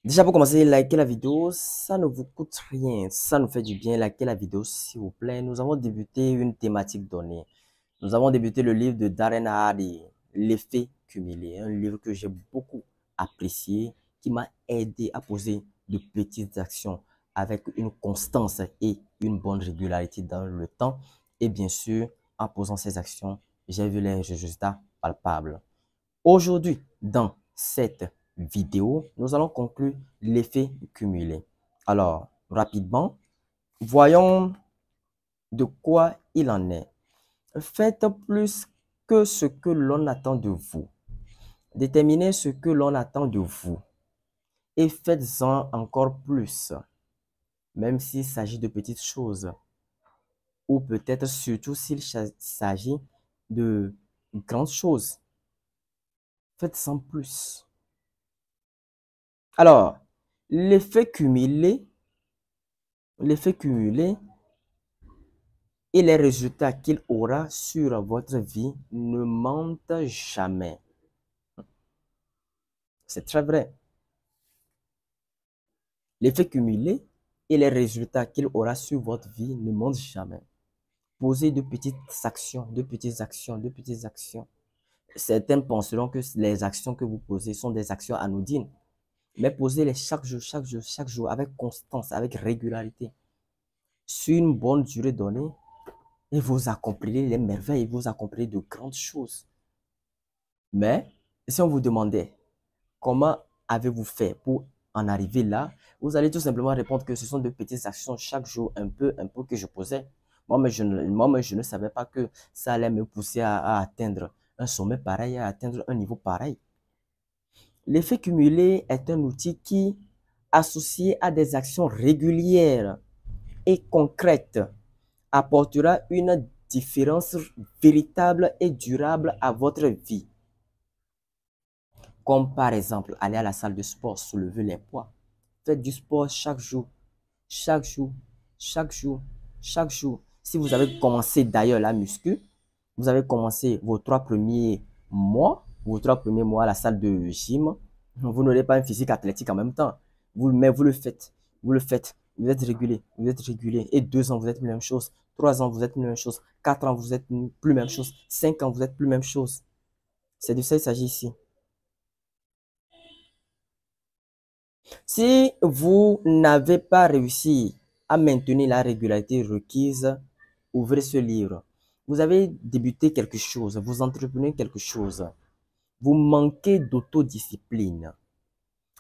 Déjà pour commencer, likez la vidéo, ça ne vous coûte rien, ça nous fait du bien. Likez la vidéo s'il vous plaît. Nous avons débuté une thématique donnée. Nous avons débuté le livre de Darren Hardy, L'effet cumulé, un livre que j'ai beaucoup apprécié, qui m'a aidé à poser de petites actions avec une constance et une bonne régularité dans le temps. Et bien sûr, en posant ces actions, j'ai vu les résultats palpables. Aujourd'hui, dans cette vidéo, nous allons conclure l'effet cumulé. Alors, rapidement, voyons de quoi il en est. Faites plus que ce que l'on attend de vous. Déterminez ce que l'on attend de vous et faites-en encore plus, même s'il s'agit de petites choses ou peut-être surtout s'il s'agit de grandes choses. Faites-en plus. Alors, l'effet cumulé, l'effet cumulé et les résultats qu'il aura sur votre vie ne mentent jamais. C'est très vrai. L'effet cumulé et les résultats qu'il aura sur votre vie ne mentent jamais. Posez de petites actions, de petites actions, de petites actions. Certains penseront que les actions que vous posez sont des actions anodines. Mais posez-les chaque jour, chaque jour, chaque jour, avec constance, avec régularité, sur une bonne durée donnée, et vous accomplirez les merveilles, vous accomplirez de grandes choses. Mais si on vous demandait comment avez-vous fait pour en arriver là, vous allez tout simplement répondre que ce sont de petites actions chaque jour, un peu que je posais. Moi, je ne savais pas que ça allait me pousser à atteindre un sommet pareil, à atteindre un niveau pareil. L'effet cumulé est un outil qui, associé à des actions régulières et concrètes, apportera une différence véritable et durable à votre vie. Comme par exemple, aller à la salle de sport, soulever les poids. Faites du sport chaque jour, chaque jour, chaque jour, chaque jour. Si vous avez commencé d'ailleurs la muscu, vous avez commencé vos 3 premiers mois à la salle de gym, vous n'aurez pas un physique athlétique en même temps. Mais vous le faites, vous le faites, vous êtes régulier. Et 2 ans, vous êtes plus la même chose. 3 ans, vous êtes plus la même chose. 4 ans, vous êtes plus la même chose. 5 ans, vous êtes plus la même chose. C'est de ça qu'il s'agit ici. Si vous n'avez pas réussi à maintenir la régularité requise, ouvrez ce livre. Vous avez débuté quelque chose, vous entreprenez quelque chose. Vous manquez d'autodiscipline.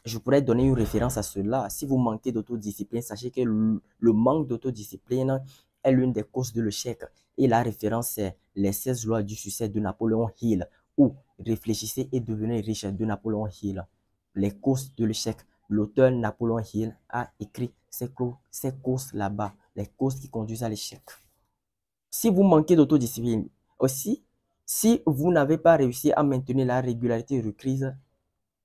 Je pourrais donner une référence à cela. Si vous manquez d'autodiscipline, sachez que le manque d'autodiscipline est l'une des causes de l'échec. Et la référence, c'est les 16 lois du succès de Napoléon Hill ou Réfléchissez et devenez riche de Napoléon Hill. Les causes de l'échec. L'auteur Napoléon Hill a écrit ces causes là-bas, les causes qui conduisent à l'échec. Si vous manquez d'autodiscipline aussi, si vous n'avez pas réussi à maintenir la régularité requise,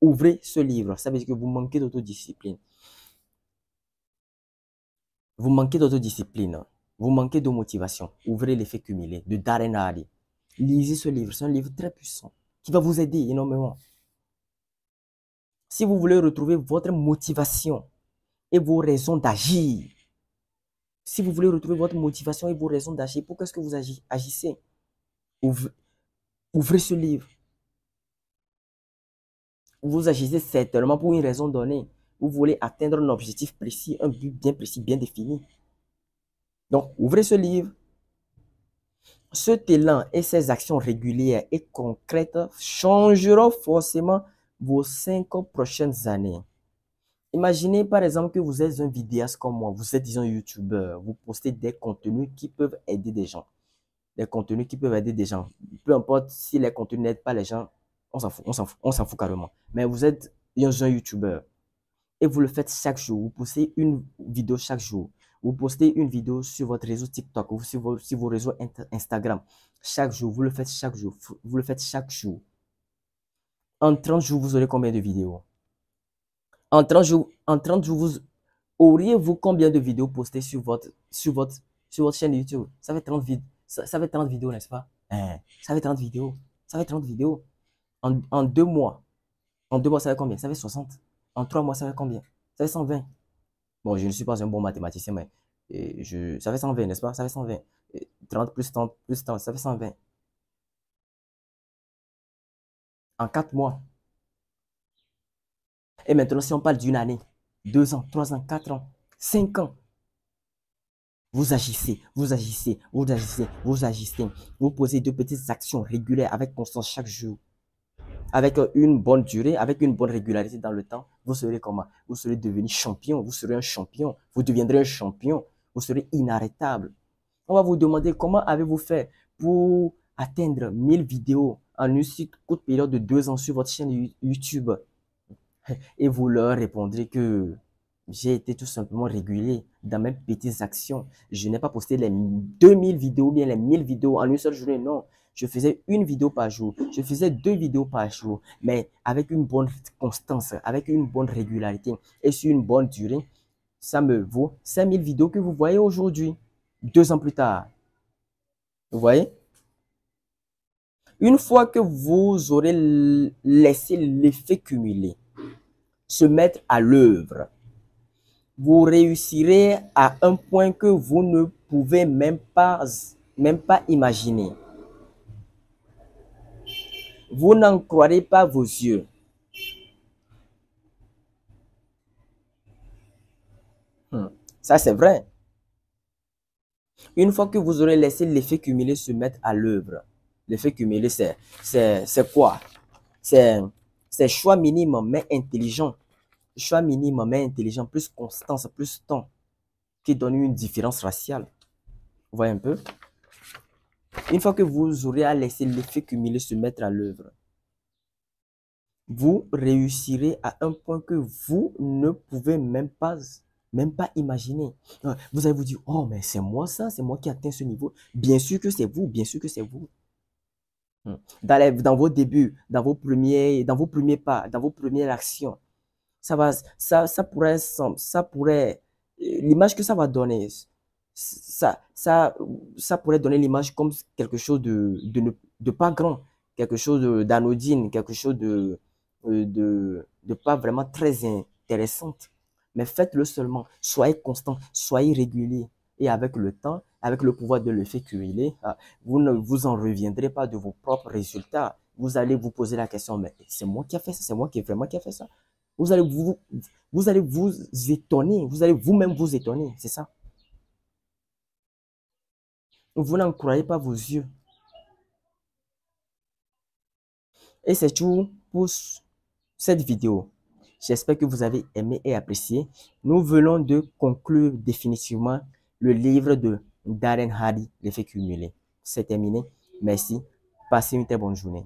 ouvrez ce livre. Ça veut dire que vous manquez d'autodiscipline. Vous manquez d'autodiscipline. Vous manquez de motivation. Ouvrez l'effet cumulé de Darren Hardy. Lisez ce livre. C'est un livre très puissant qui va vous aider énormément. Si vous voulez retrouver votre motivation et vos raisons d'agir, si vous voulez retrouver votre motivation et vos raisons d'agir, pourquoi est-ce que vous agissez? Ouvrez ce livre. Vous agissez certainement pour une raison donnée. Vous voulez atteindre un objectif précis, un but bien précis, bien défini. Donc, ouvrez ce livre. Cet élan et ces actions régulières et concrètes changeront forcément vos 5 prochaines années. Imaginez par exemple que vous êtes un vidéaste comme moi, vous êtes disons youtubeur, vous postez des contenus qui peuvent aider des gens. Des contenus qui peuvent aider des gens. Peu importe si les contenus n'aident pas les gens, on s'en fout, on s'en fout carrément. Mais vous êtes un youtubeur et vous le faites chaque jour. Vous postez une vidéo chaque jour. Vous postez une vidéo sur votre réseau TikTok ou sur vos réseaux Instagram. Chaque jour, vous le faites chaque jour. Vous le faites chaque jour. En 30 jours, vous aurez combien de vidéos? En 30 jours, vous auriez-vous combien de vidéos postées sur votre chaîne YouTube? Ça fait 30 vidéos. Ça fait 30 vidéos, n'est-ce pas? Ça fait 30 vidéos. Ça fait 30 vidéos. En 2 mois. En 2 mois, ça fait combien? Ça fait 60. En 3 mois, ça fait combien? Ça fait 120. Bon, je ne suis pas un bon mathématicien, mais ça fait 120, n'est-ce pas? Ça fait 120. 30 plus 30 plus 30, ça fait 120. En 4 mois. Et maintenant, si on parle d'une année, 2 ans, 3 ans, 4 ans, 5 ans, vous agissez, vous agissez, vous agissez, vous agissez. Vous posez de petites actions régulières avec constance chaque jour. Avec une bonne durée, avec une bonne régularité dans le temps, vous serez comment? Vous serez devenu champion, vous serez un champion, vous deviendrez un champion, vous serez inarrêtable. On va vous demander comment avez-vous fait pour atteindre 1000 vidéos en une si courte période de 2 ans sur votre chaîne YouTube. Et vous leur répondrez que j'ai été tout simplement régulier dans mes petites actions. Je n'ai pas posté les 2000 vidéos ou bien les 1000 vidéos en une seule journée, non. Je faisais une vidéo par jour, je faisais 2 vidéos par jour, mais avec une bonne constance, avec une bonne régularité et sur une bonne durée, ça me vaut 5000 vidéos que vous voyez aujourd'hui, 2 ans plus tard. Vous voyez? Une fois que vous aurez laissé l'effet cumulé se mettre à l'œuvre, vous réussirez à un point que vous ne pouvez même pas imaginer. Vous n'en croirez pas vos yeux. Ça, c'est vrai. Une fois que vous aurez laissé l'effet cumulé se mettre à l'œuvre, l'effet cumulé, c'est quoi? C'est choix minimum mais intelligent. Choix minimum mais intelligent, plus constance, plus temps, qui donne une différence raciale. Vous voyez un peu? Une fois que vous aurez à laisser l'effet cumulé se mettre à l'œuvre, vous réussirez à un point que vous ne pouvez même pas imaginer. Vous allez vous dire, oh, mais c'est moi ça, c'est moi qui atteins ce niveau. Bien sûr que c'est vous, bien sûr que c'est vous. Dans vos débuts, dans vos premiers pas, dans vos premières actions, ça pourrait, l'image que ça va donner, ça pourrait donner l'image comme quelque chose de pas grand, quelque chose d'anodine, quelque chose de pas vraiment très intéressante. Mais faites-le seulement, soyez constant, soyez régulier. Et avec le temps, avec le pouvoir de l'effet cumulé, vous ne vous en reviendrez pas de vos propres résultats. Vous allez vous poser la question, mais c'est moi qui a fait ça, c'est moi qui vraiment qui a fait ça. Vous allez vous étonner, vous allez vous-même vous étonner, c'est ça. Vous n'en croyez pas vos yeux. Et c'est tout pour cette vidéo. J'espère que vous avez aimé et apprécié. Nous venons de conclure définitivement le livre de Darren Hardy, l'effet cumulé. C'est terminé. Merci. Passez une très bonne journée.